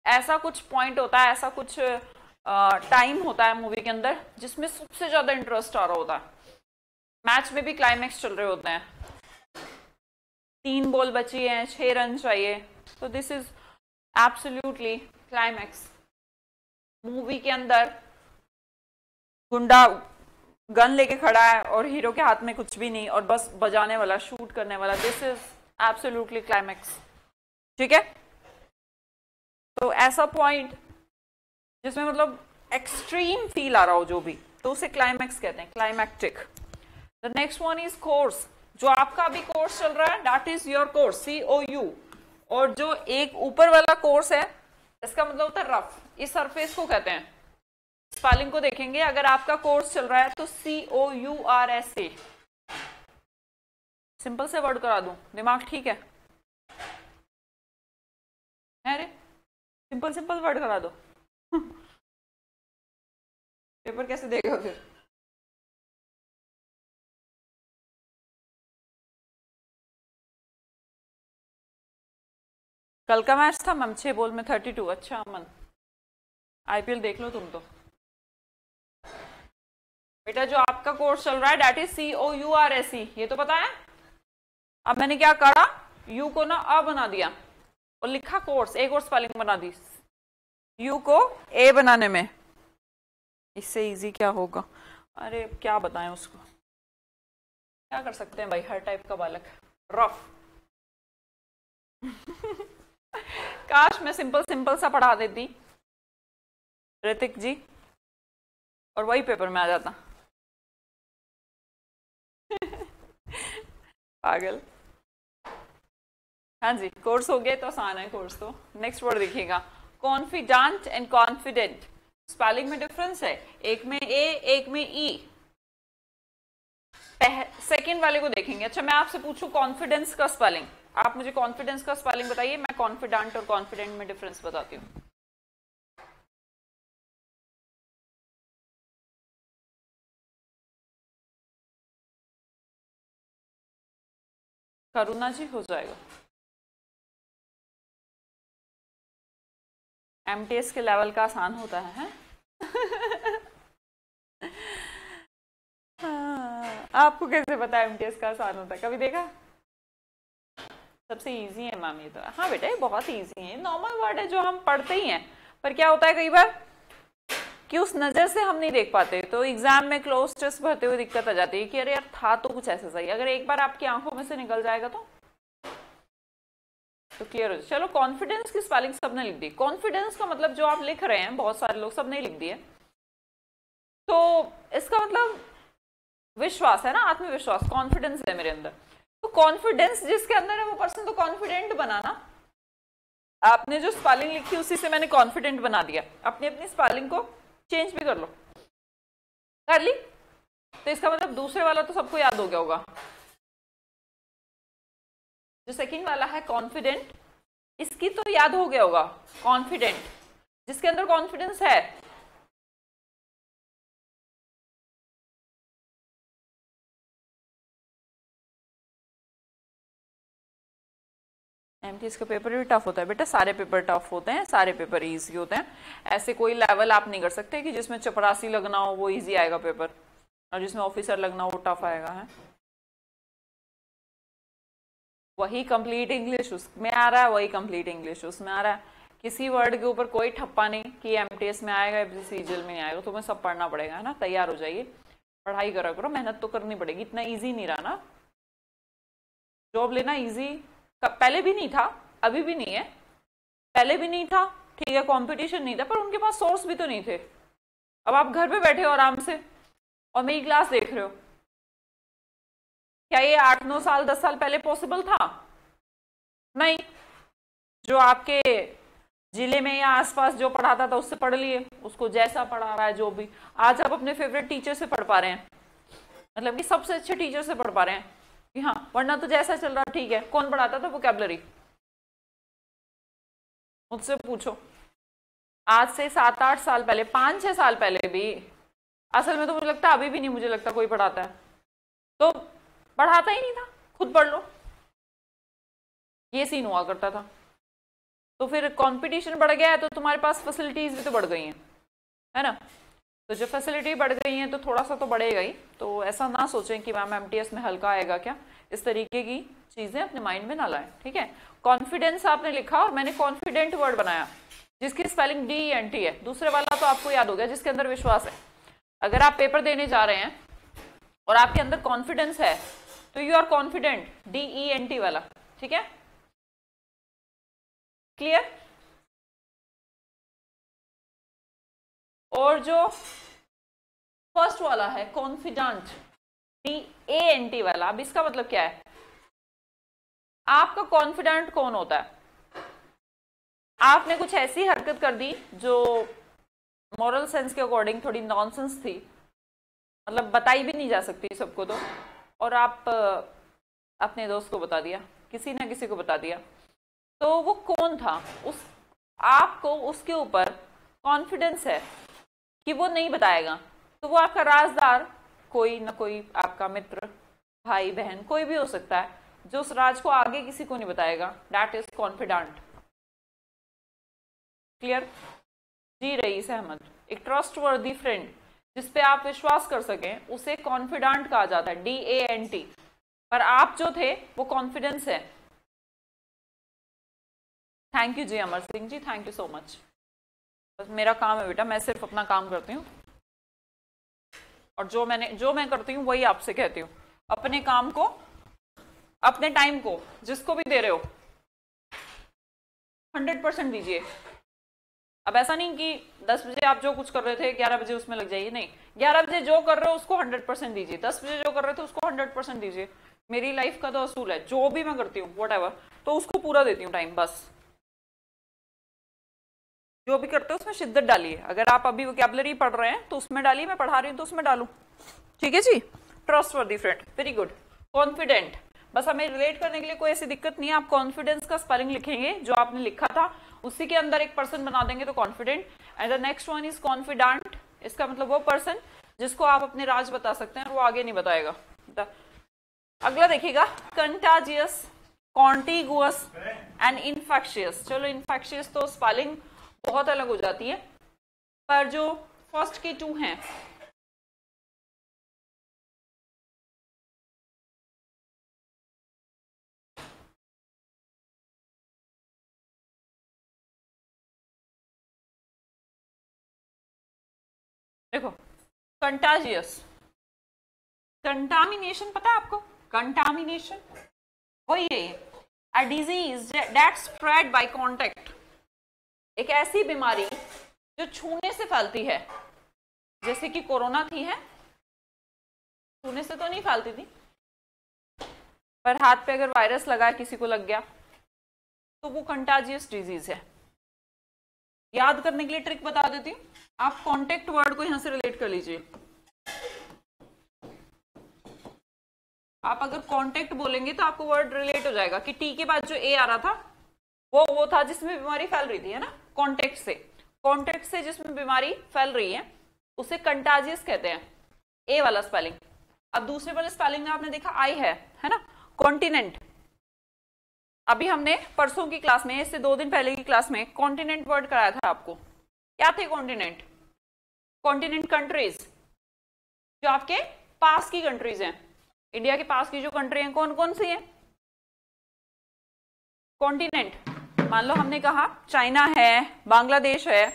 ऐसा कुछ पॉइंट होता है, ऐसा कुछ टाइम होता है मूवी के अंदर जिसमें सबसे ज्यादा इंटरेस्ट आ रहा होता है। मैच में भी क्लाइमैक्स चल रहे होते हैं, 3 बॉल बची हैं, 6 रन चाहिए, तो this is absolutely climax. Movie के अंदर गुंडा गन लेके खड़ा है और हीरो के हाथ में कुछ भी नहीं और बस बजाने वाला, शूट करने वाला, दिस इज एब्सोल्युटली क्लाइमैक्स। ठीक है, तो ऐसा पॉइंट जिसमें मतलब एक्सट्रीम फील आ रहा हो जो भी, तो उसे क्लाइमैक्स कहते हैं, climactic. The next one is course, जो आपका अभी कोर्स चल रहा है that is your course, COU। और जो एक ऊपर वाला कोर्स है इसका मतलब होता है रफ। इस सरफेस को कहते हैं, स्पेलिंग को देखेंगे अगर आपका कोर्स चल रहा है तो COURSE। सिंपल से वर्ड करा दूं, दिमाग ठीक है? अरे सिंपल सिंपल वर्ड करा दो। पेपर कैसे देगा फिर? कल का मैच था मैम, 6 बॉल में 32। अच्छा अमन, IPL देख लो तुम तो। बेटा जो आपका कोर्स चल रहा है डेट इज COURSE, ये तो पता है। अब मैंने क्या करा, यू को ना अ बना दिया और लिखा कोर्स, एक और स्पेलिंग बना दी यू को ए बनाने में। इससे इजी क्या होगा? अरे क्या बताएं उसको, क्या कर सकते हैं भाई, हर टाइप का बालक रफ। काश मैं सिंपल सिंपल सा पढ़ा देती ऋतिक जी, और वही पेपर में आ जाता। पागल। हाँ जी, कोर्स हो गया तो आसान है कोर्स तो। नेक्स्ट वर्ड देखिएगा, कॉन्फिडेंट एंड कॉन्फिडेंट। स्पेलिंग में डिफरेंस है, एक में ए एक में ई। सेकंड वाले को देखेंगे। अच्छा मैं आपसे पूछूं कॉन्फिडेंस का स्पेलिंग, आप मुझे कॉन्फिडेंस का स्पेलिंग बताइए, मैं कॉन्फिडेंट और कॉन्फिडेंट में डिफरेंस बताती हूँ। करुणा जी हो जाएगा। MTS के लेवल का आसान होता है? हाँ, आपको कैसे पता MTS का आसान होता है, कभी देखा? सबसे इजी है मैम ये तो। हाँ बेटा ये बहुत इजी है, नॉर्मल वर्ड है जो हम पढ़ते ही हैं, पर क्या होता है कई बार कि उस नजर से हम नहीं देख पाते, तो एग्जाम में क्लोज टेस्ट भरते हुए दिक्कत आ जाती है कि अरे यार था तो कुछ ऐसा सही, अगर एक बार आपकी आंखों में से निकल जाएगा तो क्लियर हो जाए। चलो कॉन्फिडेंस की स्पेलिंग सबने लिख दी। कॉन्फिडेंस का मतलब जो आप लिख रहे हैं, बहुत सारे लोग सबने लिख दिए, तो इसका मतलब विश्वास है ना, आत्मविश्वास, कॉन्फिडेंस है मेरे अंदर। तो कॉन्फिडेंस जिसके अंदर है वो पर्सन तो कॉन्फिडेंट बना ना। आपने जो स्पेलिंग लिखी उसी से मैंने कॉन्फिडेंट बना दिया। अपनी अपनी स्पेलिंग को चेंज भी कर लो, कर ली, तो इसका मतलब दूसरे वाला तो सबको याद हो गया होगा। जो सेकंड वाला है कॉन्फिडेंट, इसकी तो याद हो गया होगा। कॉन्फिडेंट जिसके अंदर कॉन्फिडेंस है, MTS का पेपर भी टफ होता है बेटा, सारे पेपर टफ होते हैं, सारे पेपर इजी होते हैं। ऐसे कोई लेवल आप नहीं कर सकते कि जिसमें चपरासी लगना हो वो इजी आएगा पेपर, और जिसमें ऑफिसर लगना हो वो टफ आएगा। है वही कंप्लीट इंग्लिश उसमें आ रहा है, वही कंप्लीट इंग्लिश उसमें आ रहा है। किसी वर्ड के ऊपर कोई ठप्पा नहीं कि MTS में आएगा CGL में नहीं आएगा। तुम्हें सब पढ़ना पड़ेगा, है ना, तैयार हो जाइए, पढ़ाई करा करो, मेहनत तो करनी पड़ेगी। इतना इजी नहीं रहा ना, जॉब लेना इजी पहले भी नहीं था, अभी भी नहीं है, पहले भी नहीं था, ठीक है, कंपटीशन नहीं था, पर उनके पास सोर्स भी तो नहीं थे। अब आप घर पे बैठे हो आराम से और मेरी क्लास देख रहे हो, क्या ये 8-9 साल 10 साल पहले पॉसिबल था? नहीं। जो आपके जिले में या आसपास जो पढ़ाता था उससे पढ़ लिए, उसको जैसा पढ़ा रहा है जो भी, आज आप अपने फेवरेट टीचर से पढ़ पा रहे हैं, मतलब कि सबसे अच्छे टीचर से पढ़ पा रहे हैं कि हाँ, वरना तो जैसा चल रहा ठीक है। कौन पढ़ाता था वोकैबुलरी? मुझसे पूछो। आज से 7-8 साल पहले, 5-6 साल पहले भी, असल में तो मुझे लगता है अभी भी नहीं, मुझे लगता कोई पढ़ाता है, तो पढ़ाता ही नहीं था, खुद पढ़ लो, ये सीन हुआ करता था। तो फिर कंपटीशन बढ़ गया है तो तुम्हारे पास फैसिलिटीज भी तो बढ़ गई हैं, है ना, तो जब फैसिलिटी बढ़ गई है तो थोड़ा सा तो बढ़ेगा ही। तो ऐसा ना सोचें कि मैम MTS में हल्का आएगा क्या, इस तरीके की चीजें अपने माइंड में ना लाएं, ठीक है। कॉन्फिडेंस आपने लिखा और मैंने कॉन्फिडेंट वर्ड बनाया, जिसकी स्पेलिंग DENT है। दूसरे वाला तो आपको याद हो गया, जिसके अंदर विश्वास है। अगर आप पेपर देने जा रहे हैं और आपके अंदर कॉन्फिडेंस है तो यू आर कॉन्फिडेंट, DENT वाला, ठीक है, क्लियर। और जो फर्स्ट वाला है कॉन्फिडेंट, DANT वाला, अब इसका मतलब क्या है? आपका कॉन्फिडेंट कौन होता है? आपने कुछ ऐसी हरकत कर दी जो मॉरल सेंस के अकॉर्डिंग थोड़ी नॉनसेंस थी, मतलब बताई भी नहीं जा सकती सबको, तो और आप अपने दोस्त को बता दिया, किसी ना किसी को बता दिया, तो वो कौन था? उस आपको उसके ऊपर कॉन्फिडेंस है कि वो नहीं बताएगा, तो वो आपका राजदार कोई ना कोई, आपका मित्र, भाई बहन, कोई भी हो सकता है, जो उस राज को आगे किसी को नहीं बताएगा। That is confident. Clear? Ji rice Ahmad, एक ट्रस्टवर्दी फ्रेंड जिसपे आप विश्वास कर सकें उसे कॉन्फिडेंट कहा जाता है, DANT। पर आप जो थे वो कॉन्फिडेंस है। Thank you ji Amar Singh ji, thank you so much. बस मेरा काम है बेटा, मैं सिर्फ अपना काम करती हूँ, और जो मैं करती हूँ वही आपसे कहती हूँ। अपने काम को, अपने टाइम को जिसको भी दे रहे हो 100% दीजिए। अब ऐसा नहीं कि 10 बजे आप जो कुछ कर रहे थे 11 बजे उसमें लग जाइए, नहीं, 11 बजे जो कर रहे हो उसको 100% दीजिए, 10 बजे जो कर रहे थे उसको 100% दीजिए। मेरी लाइफ का तो असूल है, जो भी मैं करती हूँ व्हाटएवर, तो उसको पूरा देती हूँ टाइम। बस जो भी करते हो उसमें शिद्दत डालिए। अगर आप अभी वोकैबुलरी पढ़ रहे हैं तो उसमें डालिए, मैं पढ़ा रही हूँ तो उसमें डालू। ठीक है जी। Trustworthy friend, very good. Confident, बस हमें रिलेट करने के लिए कोई ऐसी दिक्कत नहीं है। आप कॉन्फिडेंस का स्पेलिंग लिखेंगे जो आपने लिखा था, उसी के अंदर एक पर्सन बना देंगे तो confident. And the next one is confident, इसका मतलब वो पर्सन जिसको आप अपने राज बता सकते हैं और वो आगे नहीं बताएगा। अगला देखिएगा, कंटाजियस, कॉन्टिगुअस एंड इन्फेक्शियस। चलो इन्फेक्शियस तो स्पेलिंग बहुत अलग हो जाती है, पर जो फर्स्ट की टू हैं, देखो, कंटाजियस, कंटामिनेशन पता है आपको? कंटामिनेशन वही है, a disease that spread by contact, एक ऐसी बीमारी जो छूने से फैलती है, जैसे कि कोरोना थी, है छूने से तो नहीं फैलती थी, पर हाथ पे अगर वायरस लगा, किसी को लग गया, तो वो कंटाजियस डिजीज है। याद करने के लिए ट्रिक बता देती हूँ, आप कॉन्टेक्ट वर्ड को यहां से रिलेट कर लीजिए। आप अगर कॉन्टेक्ट बोलेंगे तो आपको वर्ड रिलेट हो जाएगा कि टी के बाद जो ए आ रहा था वो था जिसमें बीमारी फैल रही थी, है ना? कॉन्टेक्ट से जिसमें बीमारी फैल रही है उसे कंटाजियस कहते हैं, ए वाला स्पेलिंग। अब दूसरे वाले स्पेलिंग में आपने देखा आई है ना? कॉन्टिनेंट, अभी हमने परसों की क्लास में, इससे 2 दिन पहले की क्लास में कॉन्टिनेंट वर्ड कराया था आपको। क्या थे कॉन्टिनेंट? कॉन्टिनेंट कंट्रीज, जो आपके पास की कंट्रीज हैं, इंडिया के पास की जो कंट्री है कौन कौन सी है? कॉन्टिनेंट। मान लो हमने कहा चाइना है, बांग्लादेश है,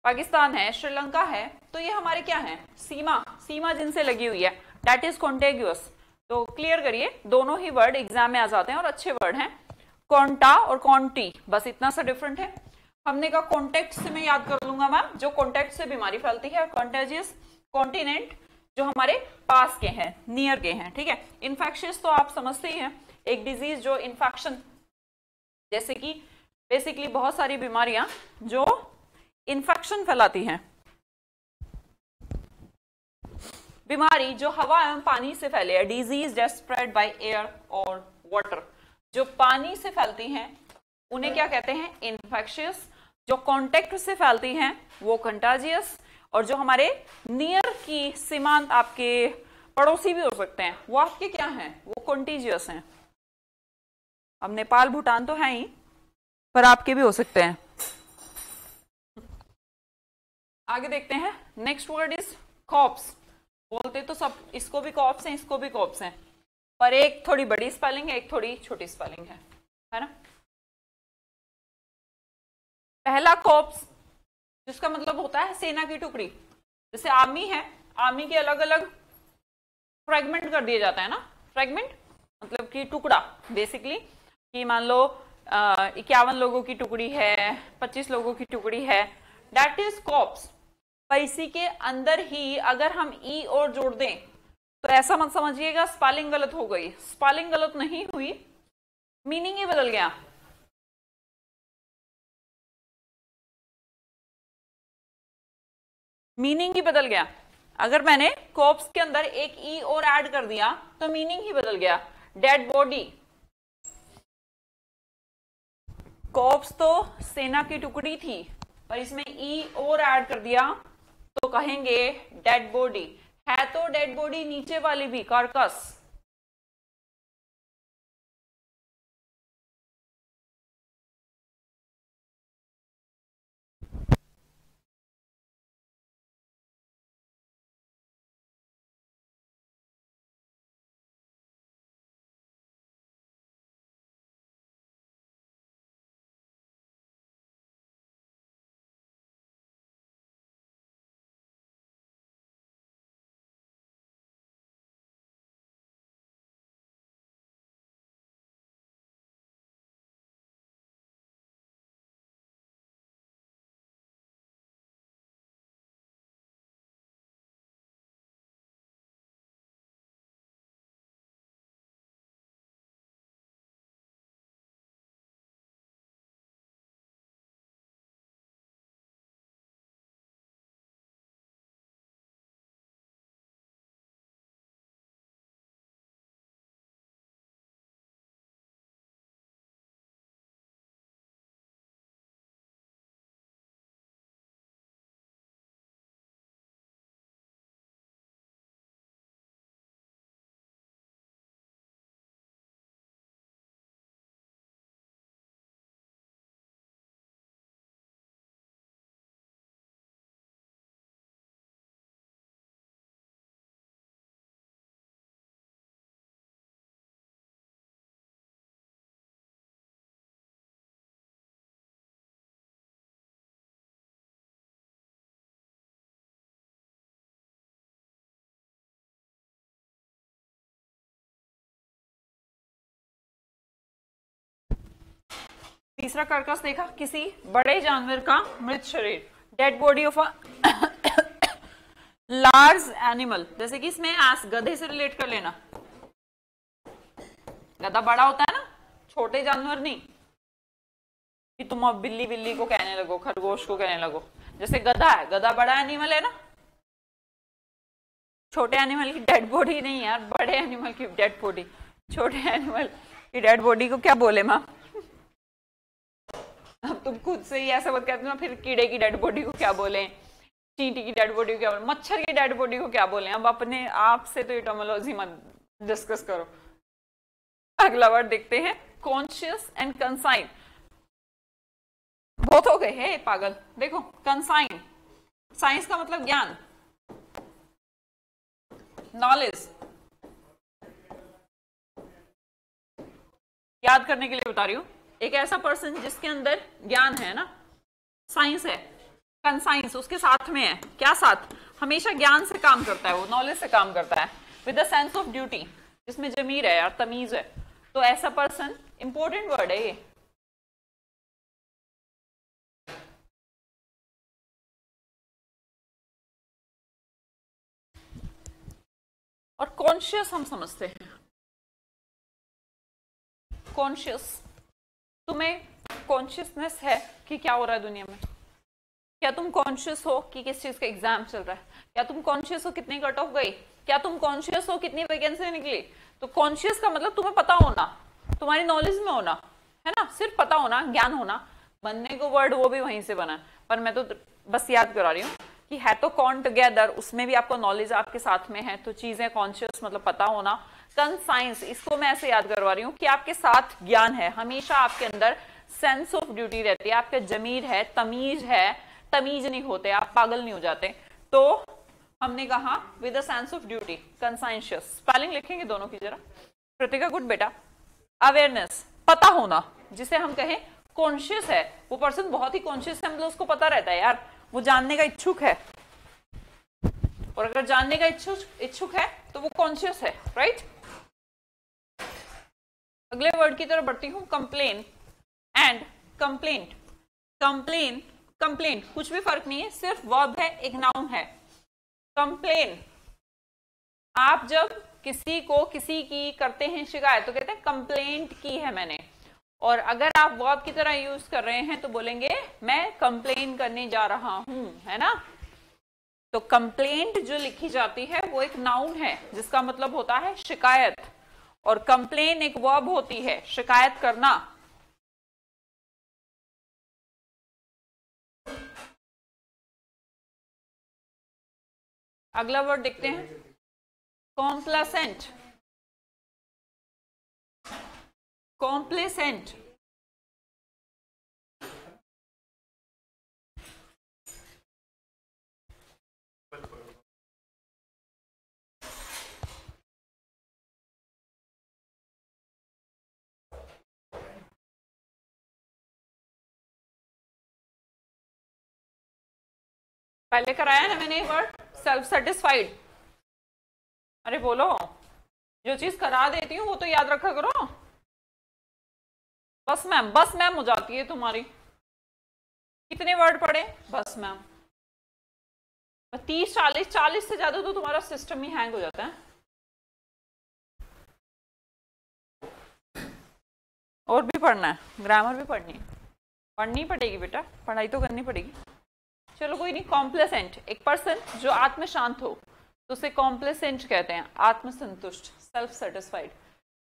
पाकिस्तान है, श्रीलंका है, तो ये हमारे क्या है? सीमा जिनसे लगी हुई है, दैट इज कॉन्टेग्यूअस। तो क्लियर करिए, दोनों ही वर्ड एग्जाम में आ जाते हैं और अच्छे वर्ड हैं, कॉन्टा और कॉन्टी, बस इतना सा डिफरेंट है। हमने कहा कॉन्टेक्ट से मैं याद कर लूंगा मैम, जो कॉन्टेक्ट से बीमारी फैलती है, कॉन्टेजियस। कॉन्टिनेंट जो हमारे पास के हैं, नियर के हैं, ठीक है। इन्फेक्शियस तो आप समझते ही हैं, एक डिजीज जो इन्फेक्शन, जैसे कि बेसिकली बहुत सारी बीमारियां जो इन्फेक्शन फैलाती हैं, बीमारी जो हवा एवं पानी से फैले है, disease that spread by air और वाटर, जो पानी से फैलती हैं उन्हें क्या कहते हैं? इन्फेक्शियस। जो कॉन्टेक्ट से फैलती हैं वो कंटाजियस, और जो हमारे नियर की सीमांत, आपके पड़ोसी भी हो सकते हैं, वो आपके क्या हैं? वो कॉन्टीजियस हैं। अब नेपाल भूटान तो है ही, पर आपके भी हो सकते हैं। आगे देखते हैं, नेक्स्ट वर्ड इज कॉप्स। बोलते तो सब इसको भी कॉप्स हैं, इसको भी कॉप्स हैं, पर एक थोड़ी बड़ी स्पेलिंग है, एक थोड़ी छोटी स्पेलिंग है ना? पहला कॉप्स जिसका मतलब होता है सेना की टुकड़ी, जैसे आर्मी है, आर्मी के अलग अलग फ्रेगमेंट कर दिए जाता है ना, फ्रेगमेंट मतलब कि टुकड़ा, बेसिकली कि मान लो 51 लोगों की टुकड़ी है, 25 लोगों की टुकड़ी है, दैट इज कॉप्स। पर इसी के अंदर ही अगर हम ई और जोड़ दें तो ऐसा मत समझिएगा स्पेलिंग गलत हो गई, स्पेलिंग गलत नहीं हुई, मीनिंग ही बदल गया। मीनिंग ही बदल गया। अगर मैंने कॉप्स के अंदर एक ई और ऐड कर दिया तो मीनिंग ही बदल गया। डेड बॉडी, कॉप्स तो सेना की टुकड़ी थी, पर इसमें ई और ऐड कर दिया तो कहेंगे डेड बॉडी। है तो डेड बॉडी नीचे वाली भी, कार्कस। तीसरा कार्कस देखा, किसी बड़े जानवर का मृत शरीर, dead body of a large animal. जैसे कि इसमें गधे से रिलेट कर लेना। गधा बड़ा होता है ना, छोटे जानवर नहीं कि तुम अब बिल्ली बिल्ली को कहने लगो, खरगोश को कहने लगो। जैसे गधा है, गधा बड़ा एनिमल है ना, छोटे एनिमल की डेड बॉडी नहीं यार, बड़े एनिमल की डेड बॉडी। छोटे एनिमल की डेड बॉडी को क्या बोले माँ? अब तुम खुद से ही ऐसा मत कहते ना, फिर कीड़े की डेड बॉडी को क्या बोले, चींटी की डेड बॉडी को क्या बोले, मच्छर की डेड बॉडी को क्या बोले। अब अपने आप से तो इटोमोलॉजी मत डिस्कस करो। अगला वर्ड देखते हैं, कॉन्शियस एंड कंसाइन। बहुत हो गए हैं पागल। देखो कंसाइन, साइंस का मतलब ज्ञान, नॉलेज। याद करने के लिए बता रही हूं, एक ऐसा पर्सन जिसके अंदर ज्ञान है ना, साइंस है, कंसाइंस उसके साथ में है। क्या साथ? हमेशा ज्ञान से काम करता है, वो नॉलेज से काम करता है, with the sense of duty, जिसमें जमीर है और तमीज है। तो ऐसा पर्सन, इंपॉर्टेंट वर्ड है ये। और कॉन्शियस हम समझते हैं, कॉन्शियस, तुम्हें कॉन्शियसनेस है कि क्या हो रहा है दुनिया में? क्या तुम कॉन्शियस हो कि किस चीज का एग्जाम चल रहा है? क्या तुम कॉन्शियस हो कितनी कट ऑफ गई? क्या तुम कॉन्शियस हो कितनी वैकेंसी निकली? तो कॉन्शियस का मतलब तुम्हें पता होना, तुम्हारी नॉलेज में होना, है ना, सिर्फ पता होना, ज्ञान होना। बनने को वर्ड वो भी वहीं से बना, पर मैं तो बस याद करा रही हूँ कि है तो कॉन टुगेदर, उसमें भी आपको नॉलेज आपके साथ में है, तो चीजें कॉन्शियस मतलब पता होना। कंसाइंस, इसको मैं ऐसे याद करवा रही हूँ कि आपके साथ ज्ञान है, हमेशा आपके अंदर सेंस ऑफ ड्यूटी रहती है, आपका जमीर है, तमीज है, तमीज नहीं होते, आप पागल नहीं हो जाते। तो हमने कहा with a sense of duty, conscientious. Spelling लिखेंगे दोनों की जरा। कृतिका गुड बेटा। अवेयरनेस, पता होना, जिसे हम कहें कॉन्शियस है, वो पर्सन बहुत ही कॉन्शियस है, मतलब उसको पता रहता है यार, वो जानने का इच्छुक है, और अगर जानने का इच्छुक है तो वो कॉन्शियस है, राइट। अगले वर्ड की तरफ बढ़ती हूं, complain and complaint. Complain, complaint कुछ भी फर्क नहीं है, सिर्फ वर्ब है, एक नाउन है। कंप्लेन, आप जब किसी को किसी की करते हैं शिकायत तो कहते हैं कंप्लेंट की है मैंने, और अगर आप वर्ब की तरह यूज कर रहे हैं तो बोलेंगे मैं कंप्लेन करने जा रहा हूं, है ना। तो कंप्लेंट जो लिखी जाती है वो एक नाउन है जिसका मतलब होता है शिकायत, और कंप्लेन एक वर्ब होती है, शिकायत करना। अगला वर्ड देखते हैं, कॉम्प्लेसेंट। कॉम्प्लेसेंट पहले कराया ना मैंने वर्ड, सेल्फ सेटिस्फाइड। अरे बोलो, जो चीज करा देती हूँ वो तो याद रखा करो। बस मैम, बस मैम हो जाती है तुम्हारी। कितने वर्ड पढ़े? बस मैम। 30 40 से ज्यादा तो तुम्हारा सिस्टम ही हैंग हो जाता है। और भी पढ़ना है, ग्रामर भी पढ़नी है। पढ़नी पड़ेगी बेटा, पढ़ाई तो करनी पड़ेगी। चलो कोई नहीं। कॉम्प्लेसेंट, एक पर्सन जो आत्म शांत हो तो उसे कॉम्प्लेसेंट कहते हैं, आत्मसंतुष्ट, सेल्फ सेटिस्फाइड।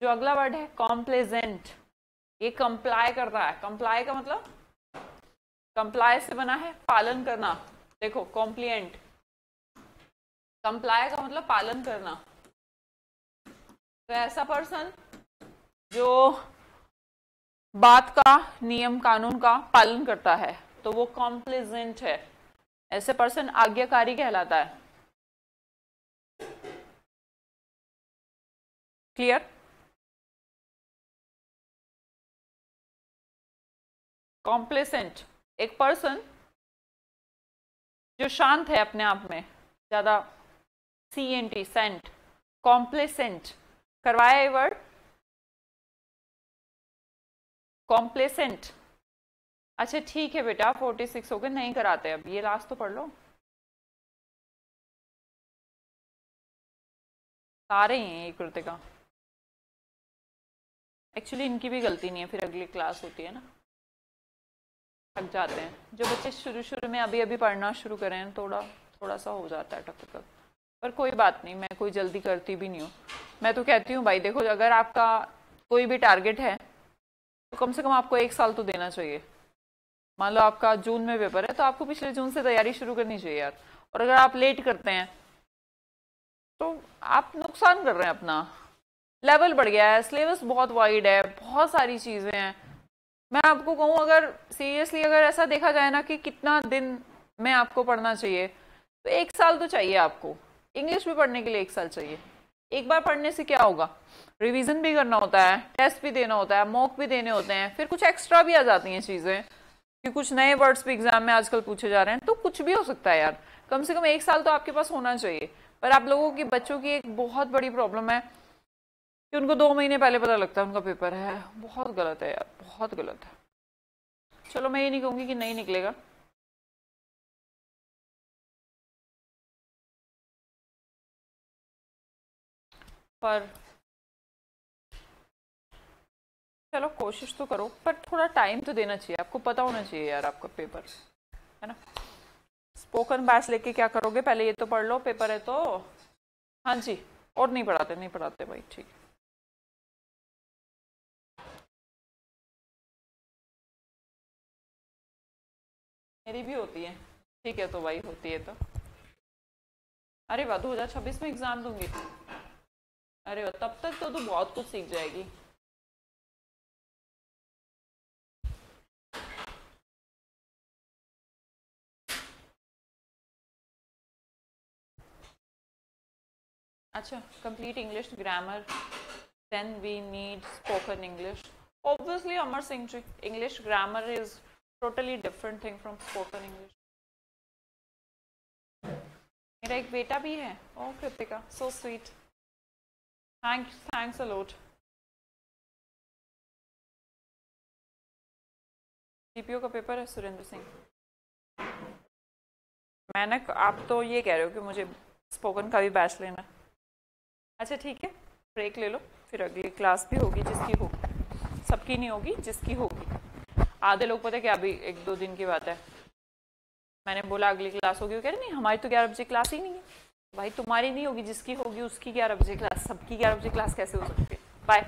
जो अगला वर्ड है कॉम्प्लेजेंट, ये कंप्लाई कर रहा है। कंप्लाई का मतलब, कंप्लाई से बना है पालन करना। देखो कॉम्प्लिएंट, कंप्लाई का मतलब पालन करना। तो ऐसा पर्सन जो बात का, नियम कानून का पालन करता है तो वो कॉम्प्लेजेंट है। ऐसे पर्सन आज्ञाकारी कहलाता है। क्लियर? कॉम्प्लेसेंट एक पर्सन जो शांत है अपने आप में, ज्यादा CNT सेंट, कॉम्प्लेसेंट। करवाया ये वर्ड, कॉम्प्लेसेंट। अच्छा ठीक है बेटा, 46 हो गए, नहीं कराते अब, ये लास्ट तो पढ़ लो। सारे ही हैं ये कृतिका, एक्चुअली इनकी भी गलती नहीं है, फिर अगली क्लास होती है ना, थक जाते हैं। जो बच्चे शुरू शुरू में अभी अभी पढ़ना शुरू करें थोड़ा सा हो जाता है टक, पर कोई बात नहीं, मैं कोई जल्दी करती भी नहीं हूँ। मैं तो कहती हूँ भाई देखो, अगर आपका कोई भी टारगेट है तो कम से कम आपको 1 साल तो देना चाहिए। मान लो आपका जून में पेपर है तो आपको पिछले जून से तैयारी शुरू करनी चाहिए यार। और अगर आप लेट करते हैं तो आप नुकसान कर रहे हैं अपना। लेवल बढ़ गया है, सिलेबस बहुत वाइड है, बहुत सारी चीजें हैं। मैं आपको कहूँ, अगर सीरियसली अगर ऐसा देखा जाए ना कि कितना दिन में आपको पढ़ना चाहिए, तो 1 साल तो चाहिए आपको। इंग्लिश भी पढ़ने के लिए 1 साल चाहिए। एक बार पढ़ने से क्या होगा, रिवीजन भी करना होता है, टेस्ट भी देना होता है, मॉक भी देने होते हैं, फिर कुछ एक्स्ट्रा भी आ जाती हैं चीजें कि कुछ नए वर्ड्स भी एग्जाम में आजकल पूछे जा रहे हैं, तो कुछ भी हो सकता है यार। कम से कम 1 साल तो आपके पास होना चाहिए। पर आप लोगों की, बच्चों की एक बहुत बड़ी प्रॉब्लम है कि उनको 2 महीने पहले पता लगता है उनका पेपर है। बहुत गलत है यार, बहुत गलत है। चलो मैं ये नहीं कहूंगी कि नहीं निकलेगा, पर चलो कोशिश तो करो, पर थोड़ा टाइम तो देना चाहिए। आपको पता होना चाहिए यार आपका पेपर है ना। स्पोकन बैच लेके क्या करोगे, पहले ये तो पढ़ लो, पेपर है तो। हाँ जी, और नहीं पढ़ाते, नहीं पढ़ाते भाई, ठीक है। मेरी भी होती है, ठीक है तो भाई, होती है तो। अरे वाह, 2026 में एग्जाम दूंगी? अरे वाह, तब तक तो तू बहुत कुछ सीख जाएगी। अच्छा, complete English grammar, then we need spoken English. Obviously Amar Singh ji, English grammar is totally different thing from spoken English. मेरा एक बेटा भी है। Oh Kritika, so sweet, thanks a lot. CPO का पेपर है सुरेंद्र सिंह। मैंने, आप तो ये कह रहे हो कि मुझे स्पोकन का भी बैच लेना। अच्छा ठीक है, ब्रेक ले लो, फिर अगली क्लास भी होगी जिसकी होगी, सबकी नहीं होगी, जिसकी होगी। आधे लोग पता है क्या, अभी 1-2 दिन की बात है, मैंने बोला अगली क्लास होगी, कह रहे नहीं हमारी तो 11 बजे क्लास ही नहीं है। भाई तुम्हारी नहीं होगी, जिसकी होगी उसकी 11 बजे क्लास, सबकी 11 बजे क्लास कैसे हो सकती है? बाय।